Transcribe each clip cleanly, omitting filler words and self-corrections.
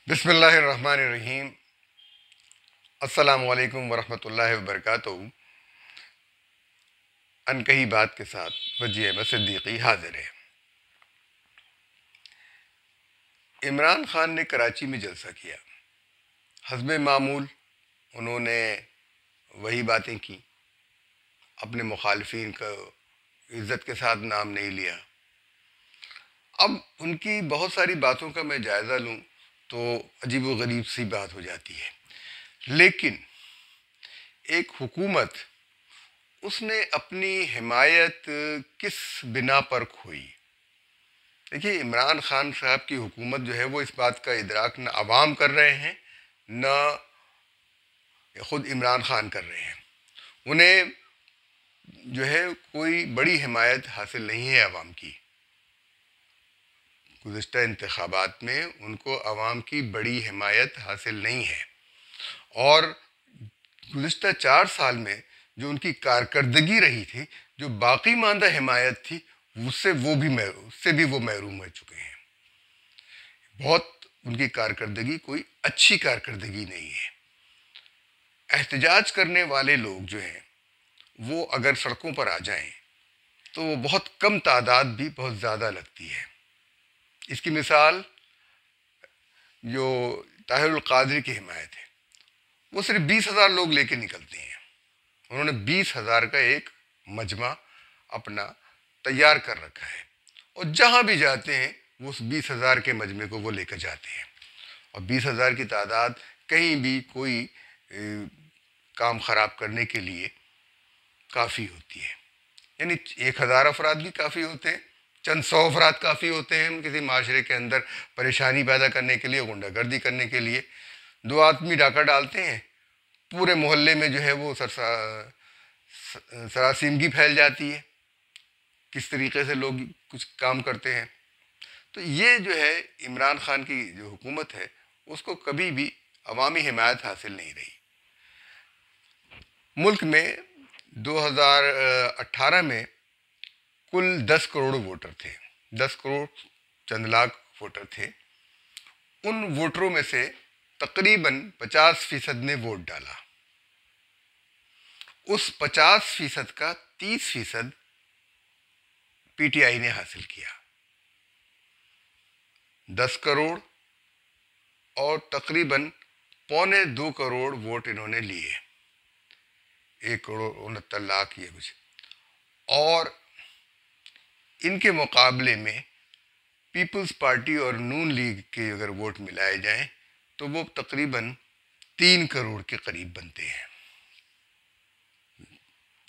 بسم اللہ الرحمن الرحیم۔ السلام علیکم ورحمۃ اللہ وبرکاتہ۔ ان کہی بات کے ساتھ وجیہ احمد صدیقی حاضر ہے۔ عمران خان نے کراچی میں جلسہ کیا، حسب معمول انہوں نے وہی باتیں کی، اپنے مخالفین کا عزت کے ساتھ نام نہیں لیا۔ اب ان کی بہت ساری باتوں کا میں جائزہ لوں تو عجیب و غریب سی بات ہو جاتی ہے، لیکن ایک حکومت اس نے اپنی حمایت کس بنا پر کھوئی؟ دیکھیے، عمران خان صاحب کی حکومت جو ہے وہ اس بات کا ادراک نہ عوام کر رہے ہیں، نہ خود عمران خان کر رہے ہیں۔ انہیں جو ہے کوئی بڑی حمایت حاصل نہیں ہے عوام کی۔ گزشتہ انتخابات میں ان کو عوام کی بڑی حمایت حاصل نہیں ہے، اور گزشتہ 4 سال میں جو ان کی کارکردگی رہی تھی، جو باقی ماندہ حمایت تھی، اس سے بھی وہ محروم ہو چکے ہیں۔ بہت ان کی کارکردگی کوئی اچھی کارکردگی نہیں ہے۔ احتجاج کرنے والے لوگ جو ہیں وہ اگر سڑکوں پر آ جائیں تو وہ بہت کم تعداد بھی بہت زیادہ لگتی ہے۔ اس کی مثال جو طاہر القادری کی حمایت ہے، وہ صرف 20,000 لوگ لے کے نکلتے ہیں۔ انہوں نے 20,000 کا ایک مجمع اپنا تیار کر رکھا ہے، اور جہاں بھی جاتے ہیں وہ اس 20,000 کے مجمع کو وہ لے کر جاتے ہیں، اور 20,000 کی تعداد کہیں بھی کوئی کام خراب کرنے کے لیے کافی ہوتی ہے۔ یعنی 1,000 افراد بھی کافی ہوتے ہیں، چند 100 افراد کافی ہوتے ہیں کسی معاشرے کے اندر پریشانی پیدا کرنے کے لیے، غنڈہ گردی کرنے کے لیے۔ 2 آدمی ڈاکہ ڈالتے ہیں، پورے محلے میں جو ہے وہ سراسیمگی پھیل جاتی ہے، کس طریقے سے لوگ کچھ کام کرتے ہیں۔ تو یہ جو ہے عمران خان کی جو حکومت ہے، اس کو کبھی بھی عوامی حمایت حاصل نہیں رہی۔ ملک میں 2018 میں کل 10 کروڑ ووٹر تھے، 10 کروڑ چند لاکھ ووٹر تھے۔ ان ووٹروں میں سے تقریباً 50% نے ووٹ ڈالا۔ اس 50% کا 30% پی ٹی آئی نے حاصل کیا۔ 10 کروڑ اور تقریباً 1.25 کروڑ ووٹ انہوں نے لیے، 1,69,00,000 یہ کچھ۔ اور ان کے مقابلے میں پیپلز پارٹی اور نون لیگ کے اگر ووٹ ملائے جائیں تو وہ تقریباً 3 کروڑ کے قریب بنتے ہیں۔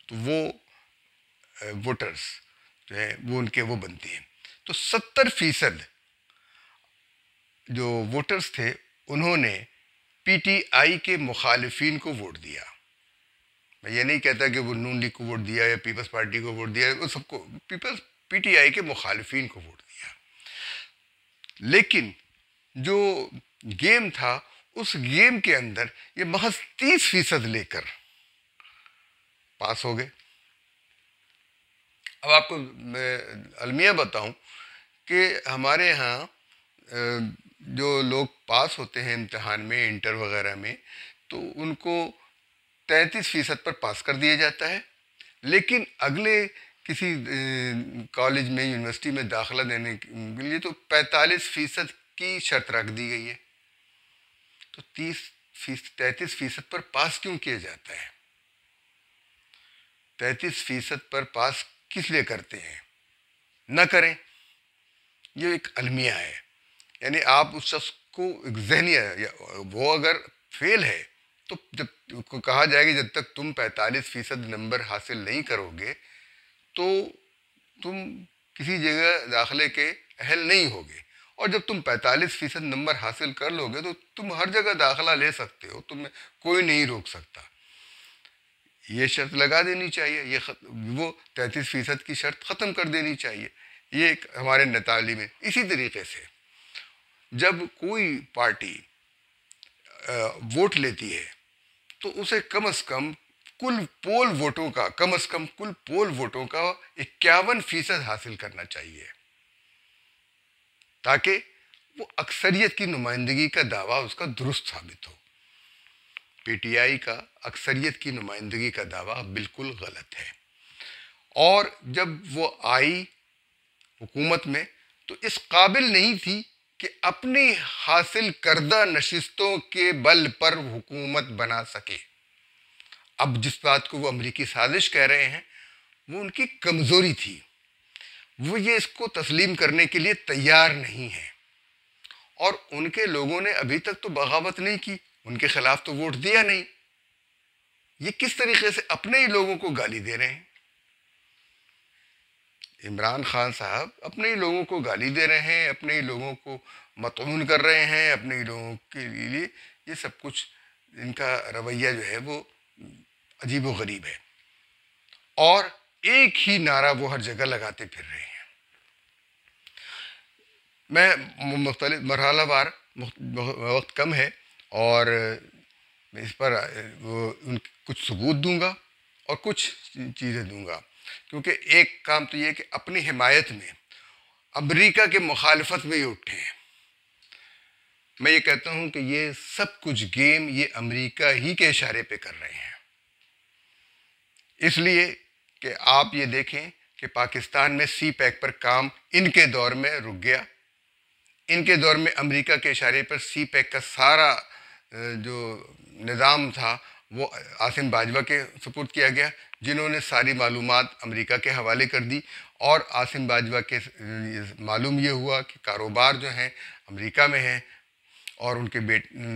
تو وہ ووٹرز جو ہیں وہ ان کے وہ بنتے ہیں۔ تو 70% جو ووٹرز تھے انہوں نے پی ٹی آئی کے مخالفین کو ووٹ دیا۔ میں یہ نہیں کہتا کہ وہ نون لیگ کو ووٹ دیا یا پیپلز پارٹی کو ووٹ دیا، وہ سب کو پی ٹی آئی کے مخالفین کو ووٹ دیا۔ لیکن جو گیم تھا، اس گیم کے اندر یہ محض 30% لے کر پاس ہو گئے۔ اب آپ کو میں المیہ بتاؤں کہ ہمارے ہاں جو لوگ پاس ہوتے ہیں امتحان میں، انٹر وغیرہ میں، تو ان کو 33% پر پاس کر دیا جاتا ہے، لیکن اگلے کسی کالج میں، یونیورسٹی میں داخلہ دینے کے لیے تو 45% کی شرط رکھ دی گئی ہے۔ تو 33% پر پاس کیوں کیا جاتا ہے؟ 33% پر پاس کس لیے کرتے ہیں؟ نہ کریں، یہ ایک المیہ ہے۔ یعنی آپ اس شخص کو ایک ذہنی ہے، وہ اگر فیل ہے تو جب کو کہا جائے گا جب تک تم 45% نمبر حاصل نہیں کرو گے تو تم کسی جگہ داخلے کے اہل نہیں ہوگے، اور جب تم 45% نمبر حاصل کر لو گے تو تم ہر جگہ داخلہ لے سکتے ہو، تمہیں کوئی نہیں روک سکتا۔ یہ شرط لگا دینی چاہیے، وہ 33% کی شرط ختم کر دینی چاہیے۔ یہ ایک ہمارے تعلیم ہے۔ اسی طریقے سے جب کوئی پارٹی ووٹ لیتی ہے تو اسے کم از کم کل پول ووٹوں کا 51% حاصل کرنا چاہیے، تاکہ وہ اکثریت کی نمائندگی کا دعویٰ اس کا درست ثابت ہو۔ پی ٹی آئی کا اکثریت کی نمائندگی کا دعویٰ بالکل غلط ہے، اور جب وہ آئی حکومت میں تو اس قابل نہیں تھی کہ اپنی حاصل کردہ نشستوں کے بل پر حکومت بنا سکے۔ اب جس بات کو وہ امریکی سازش کہہ رہے ہیں وہ ان کی کمزوری تھی، وہ یہ اس کو تسلیم کرنے کے لیے تیار نہیں ہیں، اور ان کے لوگوں نے ابھی تک تو بغاوت نہیں کی، ان کے خلاف تو ووٹ دیا نہیں۔ یہ کس طریقے سے اپنے ہی لوگوں کو گالی دے رہے ہیں؟ عمران خان صاحب اپنے ہی لوگوں کو گالی دے رہے ہیں، اپنے ہی لوگوں کو مطعون کر رہے ہیں، اپنے ہی لوگوں کے لیے یہ سب کچھ، ان کا رویہ جو ہے وہ عجیب و غریب ہے، اور ایک ہی نعرہ وہ ہر جگہ لگاتے پھر رہے ہیں۔ میں مختلف مرحلہ وار، وقت کم ہے اور میں اس پر کچھ ثبوت دوں گا اور کچھ چیزیں دوں گا، کیونکہ ایک کام تو یہ کہ اپنی حمایت میں امریکہ کے مخالفت میں یہ اٹھے ہیں۔ میں یہ کہتا ہوں کہ یہ سب کچھ گیم یہ امریکہ ہی کے اشارے پہ کر رہے ہیں، اس لیے کہ آپ یہ دیکھیں کہ پاکستان میں سی پیک پر کام ان کے دور میں رک گیا، ان کے دور میں امریکہ کے اشارے پر سی پیک کا سارا جو نظام تھا وہ عاصم باجوہ کے سپرد کیا گیا، جنہوں نے ساری معلومات امریکہ کے حوالے کر دی، اور عاصم باجوہ کے معلوم یہ ہوا کہ کاروبار جو ہیں امریکہ میں ہیں اور ان کے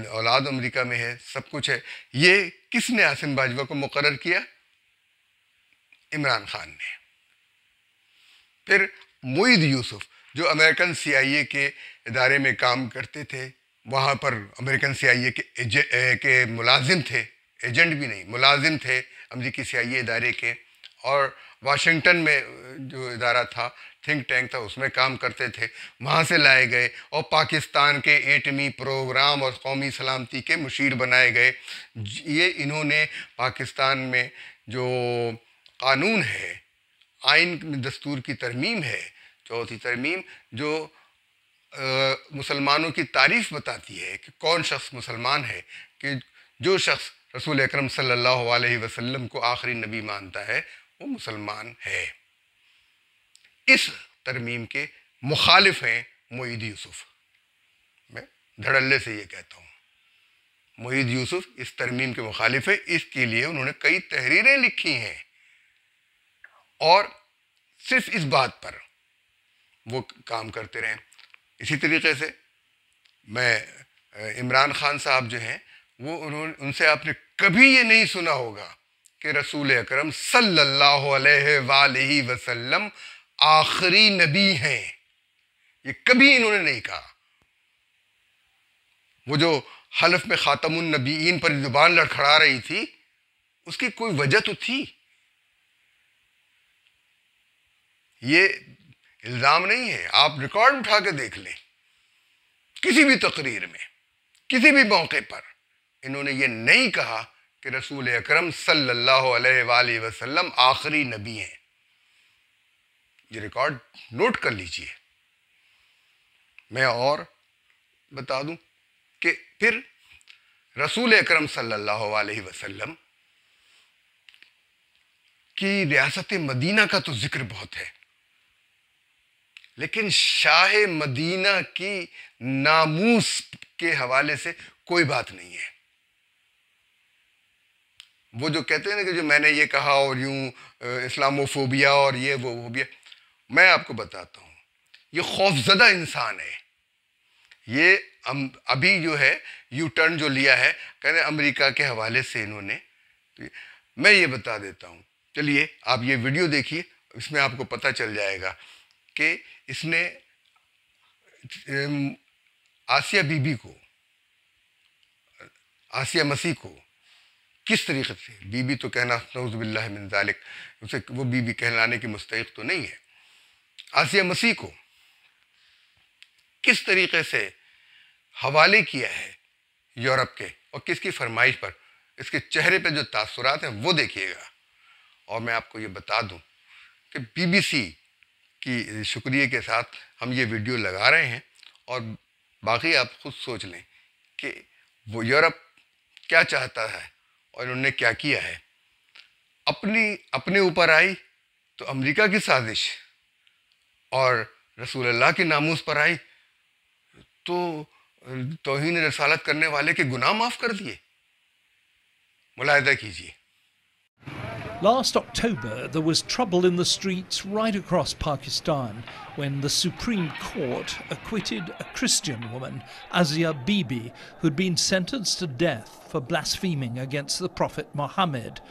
اولاد امریکہ میں ہے، سب کچھ ہے۔ یہ کس نے عاصم باجوہ کو مقرر کیا؟ عمران خان نے۔ پھر معید یوسف جو امریکن سی آئی اے کے ادارے میں کام کرتے تھے، وہاں پر امریکن سی آئی اے کے ملازم تھے، ایجنٹ بھی نہیں، ملازم تھے امریکی سی آئی اے ادارے کے، اور واشنگٹن میں جو ادارہ تھا، تھنک ٹینک تھا، اس میں کام کرتے تھے، وہاں سے لائے گئے اور پاکستان کے ایٹمی پروگرام اور قومی سلامتی کے مشیر بنائے گئے۔ یہ انہوں نے پاکستان میں جو قانون ہے، آئین دستور کی ترمیم ہے، چوتھی ترمیم، جو مسلمانوں کی تعریف بتاتی ہے کہ کون شخص مسلمان ہے، کہ جو شخص رسول اکرم صلی اللہ علیہ وسلم کو آخری نبی مانتا ہے وہ مسلمان ہے۔ اس ترمیم کے مخالف ہیں معید یوسف، میں دھڑلے سے یہ کہتا ہوں، معید یوسف اس ترمیم کے مخالف ہے، اس کے لیے انہوں نے کئی تحریریں لکھی ہیں، اور صرف اس بات پر وہ کام کرتے رہے۔ اسی طریقے سے میں عمران خان صاحب جو ہیں وہ ان سے آپ نے کبھی یہ نہیں سنا ہوگا کہ رسول اکرم صلی اللہ علیہ وآلہ وسلم آخری نبی ہیں، یہ کبھی انہوں نے نہیں کہا۔ وہ جو حلف میں خاتم النبیین پر زبان لڑکھڑا رہی تھی، اس کی کوئی وجہ تو تھی، یہ الزام نہیں ہے، آپ ریکارڈ اٹھا کے دیکھ لیں، کسی بھی تقریر میں، کسی بھی موقع پر انہوں نے یہ نہیں کہا کہ رسول اکرم صلی اللہ علیہ وآلہ وسلم آخری نبی ہیں۔ یہ ریکارڈ نوٹ کر لیجئے۔ میں اور بتا دوں کہ پھر رسول اکرم صلی اللہ علیہ وسلم کی ریاست مدینہ کا تو ذکر بہت ہے، لیکن شاہ مدینہ کی ناموس کے حوالے سے کوئی بات نہیں ہے۔ وہ جو کہتے ہیں نا کہ جو میں نے یہ کہا اور یوں اسلاموفوبیا اور یہ وہ فوبیا، میں آپ کو بتاتا ہوں، یہ خوفزدہ انسان ہے۔ یہ ابھی جو ہے یو ٹرن جو لیا ہے، کہتے ہیں امریکہ کے حوالے سے انہوں نے، میں یہ بتا دیتا ہوں، چلیے آپ یہ ویڈیو دیکھیے، اس میں آپ کو پتہ چل جائے گا کہ اس نے آسیہ بی بی کو، آسیہ مسیح کو کس طریقے سے، بی بی تو کہنا نعوذ باللہ من ذالک، اسے وہ بی بی کہلانے کی مستحق تو نہیں ہے، آسیہ مسیح کو کس طریقے سے حوالے کیا ہے یورپ کے، اور کس کی فرمائش پر، اس کے چہرے پہ جو تاثرات ہیں وہ دیکھیے گا۔ اور میں آپ کو یہ بتا دوں کہ بی بی سی کی شکریہ کے ساتھ ہم یہ ویڈیو لگا رہے ہیں، اور باقی آپ خود سوچ لیں کہ وہ یورپ کیا چاہتا ہے اور انہوں نے کیا کیا ہے. اپنے اوپر آئی تو امریکہ کی سازش، اور رسول اللہ کے ناموس پر آئی تو توہین رسالت کرنے والے کے گناہ معاف کر دیے. ملاحظہ کیجیے. Last October, there was trouble in the streets right across Pakistan when the Supreme Court acquitted a Christian woman, Asia Bibi, who'd been sentenced to death for blaspheming against the Prophet Muhammad.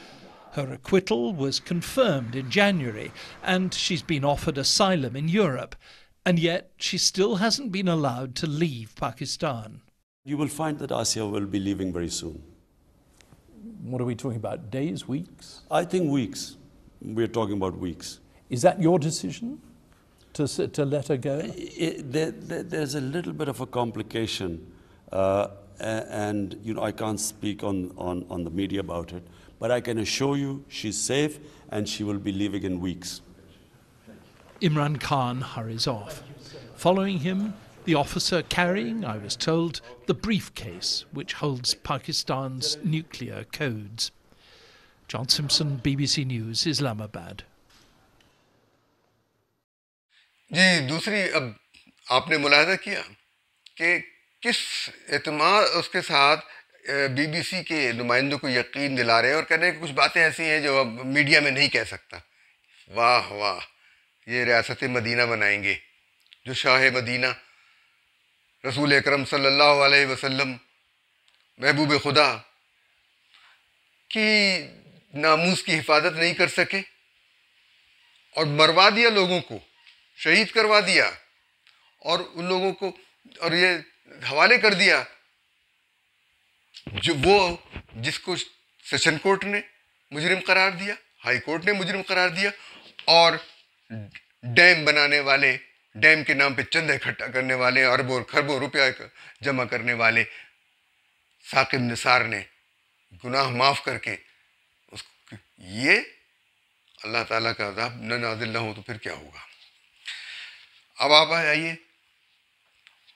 Her acquittal was confirmed in January, and she's been offered asylum in Europe. And yet, she still hasn't been allowed to leave Pakistan. You will find that Asia will be leaving very soon. What are we talking about? Days, weeks? I think weeks. We're talking about weeks. Is that your decision to let her go? There's a little bit of a complication, and I can't speak on the media about it, but I can assure you she's safe and she will be leaving in weeks. Imran Khan hurries off. Following him, the officer carrying, I was told, the briefcase which holds Pakistan's nuclear codes. John Simpson, BBC News, Islamabad. جی دوسری، اب آپ نے ملاحظہ کیا کہ کس اعتماد اس کے ساتھ بی بی سی کے نمائندوں کو یقین دلا رہے ہیں اور کہہ رہے ہیں کہ کچھ باتیں ایسی ہیں جو اب میڈیا میں نہیں کہہ سکتا. واہ واہ، یہ ریاست مدینہ بنائیں گے جو شاہ مدینہ رسول اکرم صلی اللہ علیہ وسلم محبوب خدا کی ناموس کی حفاظت نہیں کر سکے اور مروا دیا، لوگوں کو شہید کروا دیا، اور ان لوگوں کو اور یہ حوالے کر دیا جو وہ جس کو سیشن کورٹ نے مجرم قرار دیا، ہائی کورٹ نے مجرم قرار دیا، اور ڈیم بنانے والے، ڈیم کے نام پہ چندہ اکٹھا کرنے والے، اربوں اور خربوں روپیہ جمع کرنے والے ثاقب نثار نے گناہ معاف کر کے یہ اللہ تعالیٰ کا عذاب نہ نازل نہ ہو تو پھر کیا ہوگا. اب آپ آئیے،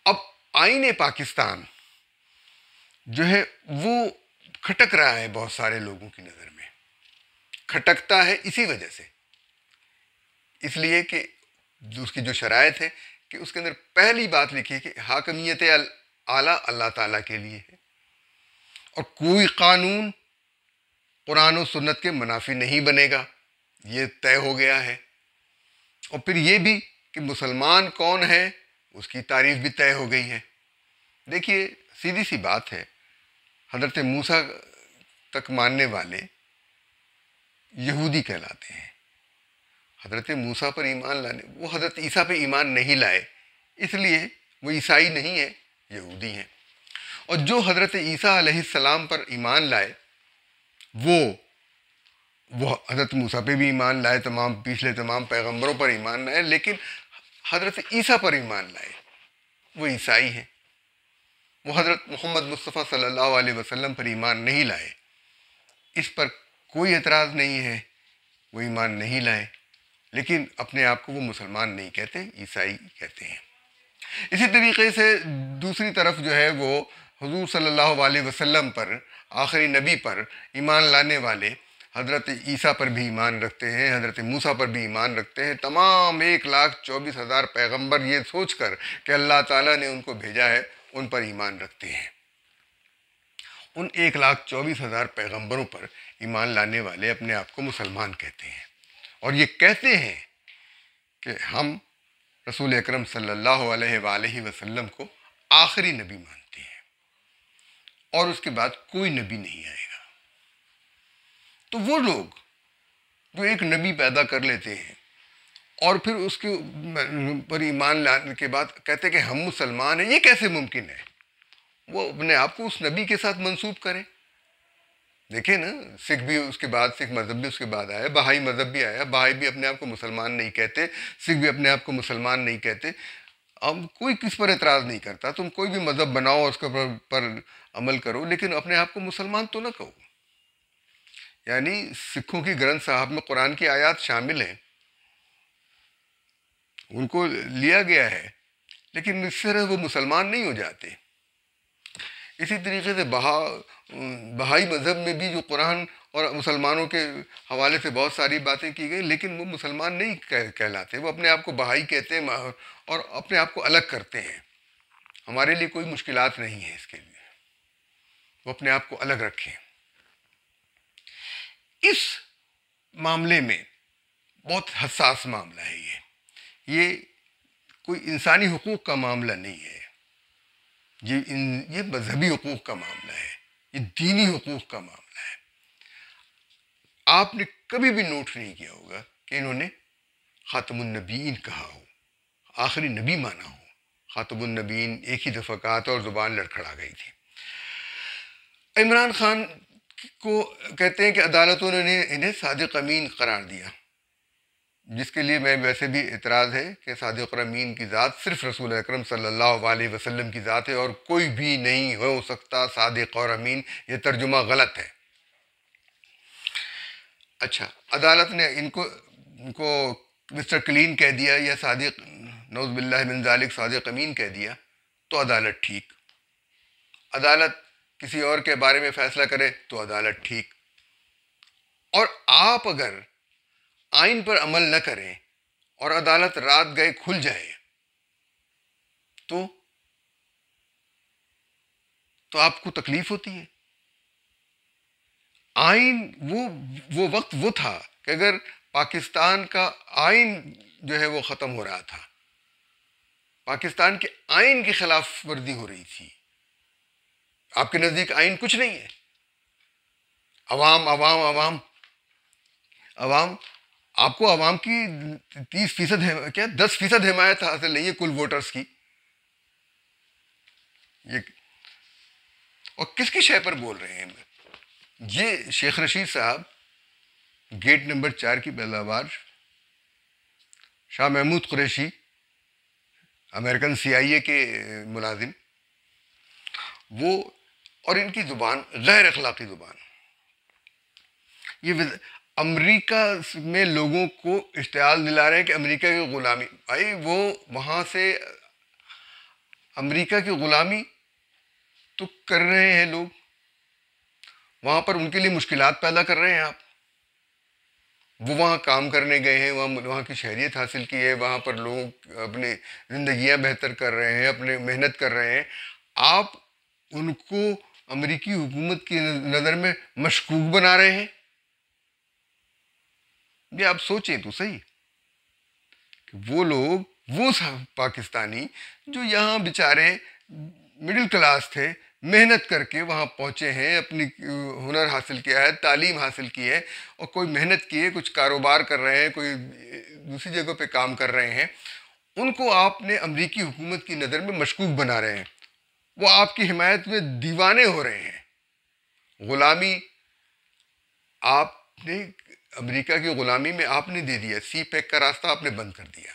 اب آئین پاکستان جو ہے وہ کھٹک رہا ہے بہت سارے لوگوں کی نظر میں. کھٹکتا ہے اسی وجہ سے، اس لیے کہ اس کی جو شرائط ہے کہ اس کے اندر پہلی بات لکھی ہے کہ حاکمیت اعلیٰ اللہ تعالیٰ کے لیے ہے، اور کوئی قانون قرآن و سنت کے منافی نہیں بنے گا، یہ طے ہو گیا ہے. اور پھر یہ بھی کہ مسلمان کون ہے اس کی تعریف بھی طے ہو گئی ہے. دیکھیے سیدھی سی بات ہے، حضرت موسیٰ تک ماننے والے یہودی کہلاتے ہیں. حضرت موسیٰ پر ایمان لانے، وہ حضرت عیسیٰ پہ ایمان نہیں لائے، اس لیے وہ عیسائی نہیں ہیں، یہودی ہیں. اور جو حضرت عیسیٰ علیہ السلام پر ایمان لائے وہ حضرت موسیٰ پہ بھی ایمان لائے، پچھلے تمام پیغمبروں پر ایمان لائے، لیکن حضرت عیسیٰ پر ایمان لائے وہ عیسائی ہیں. وہ حضرت محمد مصطفیٰ صلی اللہ علیہ وسلم پر ایمان نہیں لائے، اس پر کوئی اعتراض نہیں ہے، وہ ایمان نہیں لائے، لیکن اپنے آپ کو وہ مسلمان نہیں کہتے، عیسائی کہتے ہیں. اسی طریقے سے دوسری طرف جو ہے وہ حضور صلی اللہ علیہ وسلم پر، آخری نبی پر ایمان لانے والے حضرت عیسیٰ پر بھی ایمان رکھتے ہیں، حضرت موسیٰ پر بھی ایمان رکھتے ہیں. تمام 1,24,000 پیغمبر یہ سوچ کر کہ اللہ تعالیٰ نے ان کو بھیجا ہے ان پر ایمان رکھتے ہیں. ان 1,24,000 پیغمبروں پر ایمان لانے والے اپنے آپ کو مسلمان کہتے ہیں، اور یہ کہتے ہیں کہ ہم رسول اکرم صلی اللہ علیہ وآلہ وسلم کو آخری نبی مانتے ہیں اور اس کے بعد کوئی نبی نہیں آئے گا. تو وہ لوگ جو ایک نبی پیدا کر لیتے ہیں اور پھر اس کے پر ایمان لانے کے بعد کہتے ہیں کہ ہم مسلمان ہیں، یہ کیسے ممکن ہے؟ وہ اپنے آپ کو اس نبی کے ساتھ منسوب کریں. دیکھیں نا، سکھ بھی اس کے بعد، سکھ مذہب بھی اس کے بعد آیا، بہائی مذہب بھی آیا، بہائی بھی اپنے آپ کو مسلمان نہیں کہتے، سکھ بھی اپنے آپ کو مسلمان نہیں کہتے. اب کوئی کس پر اعتراض نہیں کرتا، تم کوئی بھی مذہب بناؤ اور اس کے پر عمل کرو، لیکن اپنے آپ کو مسلمان تو نہ کہو. یعنی سکھوں کی گرنتھ صاحب میں قرآن کی آیات شامل ہیں، ان کو لیا گیا ہے، لیکن اس طرح وہ مسلمان نہیں ہو جاتے. اسی طریقے سے بہائی مذہب میں بھی جو قرآن اور مسلمانوں کے حوالے سے بہت ساری باتیں کی گئی، لیکن وہ مسلمان نہیں کہلاتے. وہ اپنے آپ کو بہائی کہتے ہیں اور اپنے آپ کو الگ کرتے ہیں. ہمارے لیے کوئی مشکلات نہیں ہے اس کے لیے، وہ اپنے آپ کو الگ رکھیں. اس معاملے میں بہت حساس معاملہ ہے یہ کوئی انسانی حقوق کا معاملہ نہیں ہے، یہ مذہبی حقوق کا معاملہ ہے، یہ دینی حقوق کا معاملہ ہے. آپ نے کبھی بھی نوٹ نہیں کیا ہوگا کہ انہوں نے خاتم النبیین کہا ہو، آخری نبی مانا ہو. خاتم النبیین ایک ہی دفعہ کہا تھا اور زبان لڑکھڑا گئی تھی. عمران خان کو کہتے ہیں کہ عدالتوں نے انہیں صادق امین قرار دیا، جس کے لیے میں ویسے بھی اعتراض ہے کہ صادق اور امین کی ذات صرف رسول اکرم صلی اللہ علیہ وسلم کی ذات ہے اور کوئی بھی نہیں ہو سکتا صادق اور امین. یہ ترجمہ غلط ہے. اچھا، عدالت نے ان کو مسٹر کلین کہہ دیا یا صادق، نعوذ باللہ من ذالک، صادق امین کہہ دیا تو عدالت ٹھیک. عدالت کسی اور کے بارے میں فیصلہ کرے تو عدالت ٹھیک. اور آپ اگر آئین پر عمل نہ کریں اور عدالت رات گئے کھل جائے تو آپ کو تکلیف ہوتی ہے. آئین وہ وقت وہ تھا کہ اگر پاکستان کا آئین جو ہے وہ ختم ہو رہا تھا، پاکستان کے آئین کی خلاف ورزی ہو رہی تھی. آپ کے نزدیک آئین کچھ نہیں ہے. عوام عوام عوام عوام آپ کو عوام کی 30% کیا 10% حمایت حاصل نہیں ہے کل ووٹرز کی. اور کس کی شے پر بول رہے ہیں؟ یہ شیخ رشید صاحب گیٹ نمبر 4 کی پیداوار، شاہ محمود قریشی امریکن CIA کے ملازم، وہ اور ان کی زبان غیر اخلاقی زبان. یہ امریکہ میں لوگوں کو اشتعال دلا رہے ہیں کہ امریکہ کی غلامی. بھائی وہ وہاں سے امریکہ کی غلامی تو کر رہے ہیں لوگ، وہاں پر ان کے لیے مشکلات پیدا کر رہے ہیں آپ. وہ وہاں کام کرنے گئے ہیں، وہاں کی شہریت حاصل کی ہے، وہاں پر لوگ اپنی زندگیاں بہتر کر رہے ہیں، اپنے محنت کر رہے ہیں. آپ ان کو امریکی حکومت کی نظر میں مشکوک بنا رہے ہیں. یہ آپ سوچیں تو صحیح کہ وہ لوگ، وہ پاکستانی جو یہاں بیچارے مڈل کلاس تھے، محنت کر کے وہاں پہنچے ہیں، اپنی ہنر حاصل کیا ہے، تعلیم حاصل کی ہے اور کوئی محنت کی ہے، کچھ کاروبار کر رہے ہیں، کوئی دوسری جگہ پہ کام کر رہے ہیں، ان کو آپ نے امریکی حکومت کی نظر میں مشکوک بنا رہے ہیں. وہ آپ کی حمایت میں دیوانے ہو رہے ہیں. غلامی آپ نے، امریکہ کی غلامی میں آپ نے دے دیا، سی پیک کا راستہ آپ نے بند کر دیا.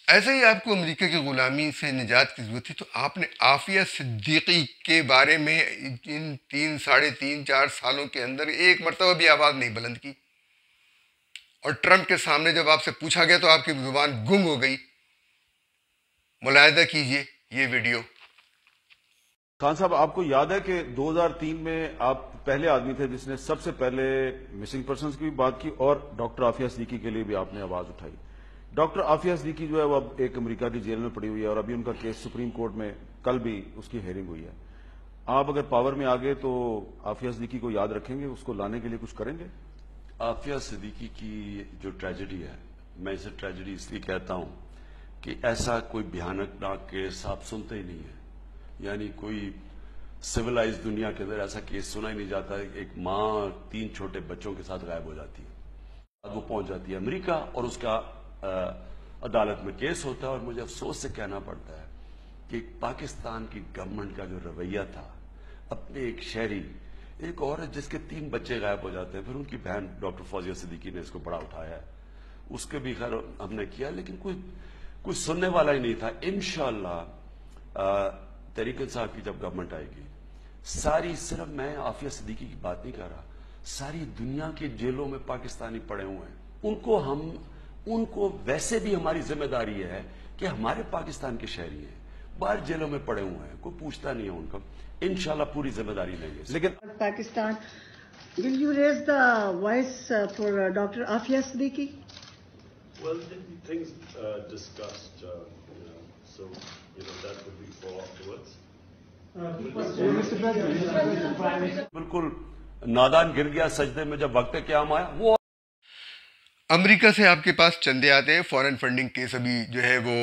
ایسے ہی آپ کو امریکہ کی غلامی سے نجات کی ضرورت تھی تو آپ نے عافیہ صدیقی کے بارے میں ان 3-4 سالوں کے اندر ایک مرتبہ بھی آواز نہیں بلند کی. اور ٹرمپ کے سامنے جب آپ سے پوچھا گیا تو آپ کی زبان گنگ ہو گئی. ملاحظہ کیجئے یہ ویڈیو. خان صاحب، آپ کو یاد ہے کہ 2003 میں آپ پہلے آدمی تھے جس نے سب سے پہلے مسنگ پرسنز کی بھی بات کی اور ڈاکٹر عافیہ صدیقی کے لیے بھی آپ نے آواز اٹھائی. ڈاکٹر عافیہ صدیقی جو ہے وہ اب ایک امریکہ کی جیل میں پڑی ہوئی ہے اور ابھی ان کا کیس سپریم کورٹ میں کل بھی اس کی ہیئرنگ ہوئی ہے. آپ اگر پاور میں آگے تو عافیہ صدیقی کو یاد رکھیں گے، اس کو لانے کے لیے کچھ کریں گے؟ عافیہ صدیقی کی جو ٹریجڈی ہے، میں اسے ٹریجڈی اس لیے کہتا ہوں کہ ایسا کوئی بھیانک ناک کیس آپ سنتے ہی نہیں ہے. یعنی کوئی سویلائز دنیا کے اندر ایسا کیس سنا ہی نہیں جاتا ہے. ایک ماں 3 چھوٹے بچوں کے ساتھ غائب ہو جاتی ہے، وہ پہنچ جاتی ہے امریکہ اور اس کا عدالت میں کیس ہوتا ہے. اور مجھے افسوس سے کہنا پڑتا ہے کہ پاکستان کی گورنمنٹ کا جو رویہ تھا، اپنے ایک شہری، ایک عورت جس کے 3 بچے غائب ہو جاتے ہیں، پھر ان کی بہن ڈاکٹر فوزیہ صدیقی نے اس کو بڑا اٹھایا ہے، اس کے بھی خیر ہم نے کیا، لیکن کوئی سننے والا ہی نہیں تھا. انشاءاللہ تحریک انصاف کی جب گورنمنٹ آئے گی، ساری، صرف میں عافیہ صدیقی کی بات نہیں کر رہا، ساری دنیا کی جیلوں میں پاکستانی پڑے ہوئے ہیں. ان کو ویسے بھی ہماری ذمہ داری ہے کہ ہمارے پاکستان کے شہری ہیں, باہر جیلوں میں پڑے ہوئے ہیں, کوئی پوچھتا نہیں ہے ان کو. انشاءاللہ پوری ذمہ داری لیں گے. لیکن Pakistan, will you raise the voice for Dr. Afia Siddiqui? Well, there'll be things discussed, so that would be for afterwards. بالکل نادان گر گیا سجدے میں جب وقت قیام آیا. وہ امریکہ سے آپ کے پاس چندے آتے ہیں, فورن فنڈنگ کیس ابھی جو ہے وہ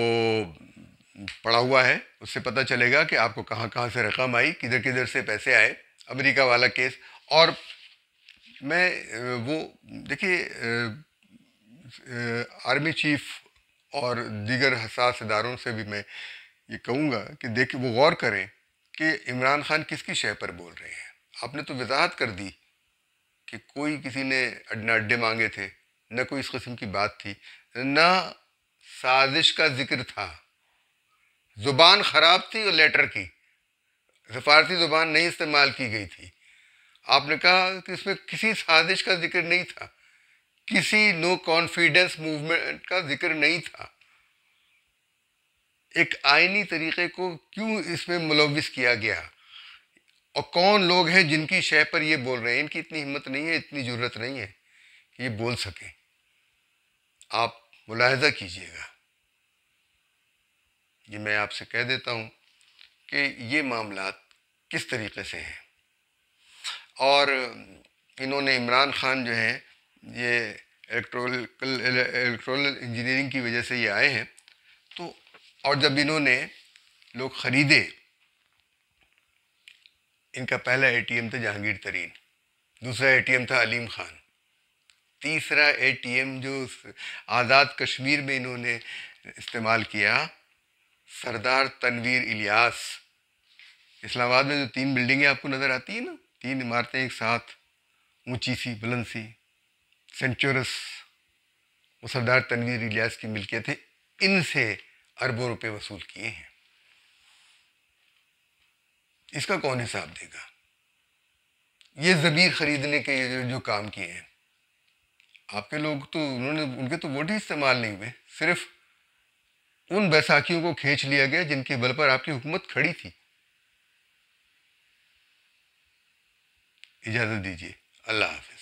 پڑا ہوا ہے, اس سے پتہ چلے گا کہ آپ کو کہاں کہاں سے رقم آئی, کدھر کدھر سے پیسے آئے. امریکہ والا کیس. اور میں وہ دیکھیے آرمی چیف اور دیگر حساس اداروں سے بھی میں یہ کہوں گا کہ دیکھیں وہ غور کریں کہ عمران خان کس کی شے پر بول رہے ہیں. آپ نے تو وضاحت کر دی کہ کوئی کسی نے نہ اڈے مانگے تھے, نہ کوئی اس قسم کی بات تھی, نہ سازش کا ذکر تھا. زبان خراب تھی اور لیٹر کی, سفارتی زبان نہیں استعمال کی گئی تھی. آپ نے کہا کہ اس میں کسی سازش کا ذکر نہیں تھا, کسی نو کانفیڈنس موومنٹ کا ذکر نہیں تھا. ایک آئینی طریقے کو کیوں اس میں ملوث کیا گیا, اور کون لوگ ہیں جن کی شے پر یہ بول رہے ہیں؟ ان کی اتنی ہمت نہیں ہے, اتنی جرت نہیں ہے کہ یہ بول سکیں. آپ ملاحظہ کیجئے گا, یہ میں آپ سے کہہ دیتا ہوں کہ یہ معاملات کس طریقے سے ہیں. اور انہوں نے عمران خان جو ہیں یہ الیکٹرول انجینئرنگ کی وجہ سے یہ آئے ہیں. تو اور جب انہوں نے لوگ خریدے, ان کا پہلا اے ٹی ایم تھا جہانگیر ترین, دوسرا اے ٹی ایم تھا علیم خان, تیسرا اے ٹی ایم جو آزاد کشمیر میں انہوں نے استعمال کیا سردار تنویر الیاس. اسلام آباد میں جو 3 بلڈنگیں آپ کو نظر آتی ہیں نا, 3 عمارتیں ایک ساتھ, اونچی سی بلند سی, سینچورس, وہ سردار تنویر الیاس کی ملکیت ہے. ان سے اربوں روپے وصول کیے ہیں. اس کا کون حساب دے گا؟ یہ ضمیر خریدنے کے جو کام کیے ہیں آپ کے لوگ, تو ان کے تو ووٹ ہی استعمال نہیں ہوئے, صرف ان بیساکھیوں کو کھینچ لیا گیا جن کے بل پر آپ کی حکومت کھڑی تھی. اجازت دیجیے, اللہ حافظ.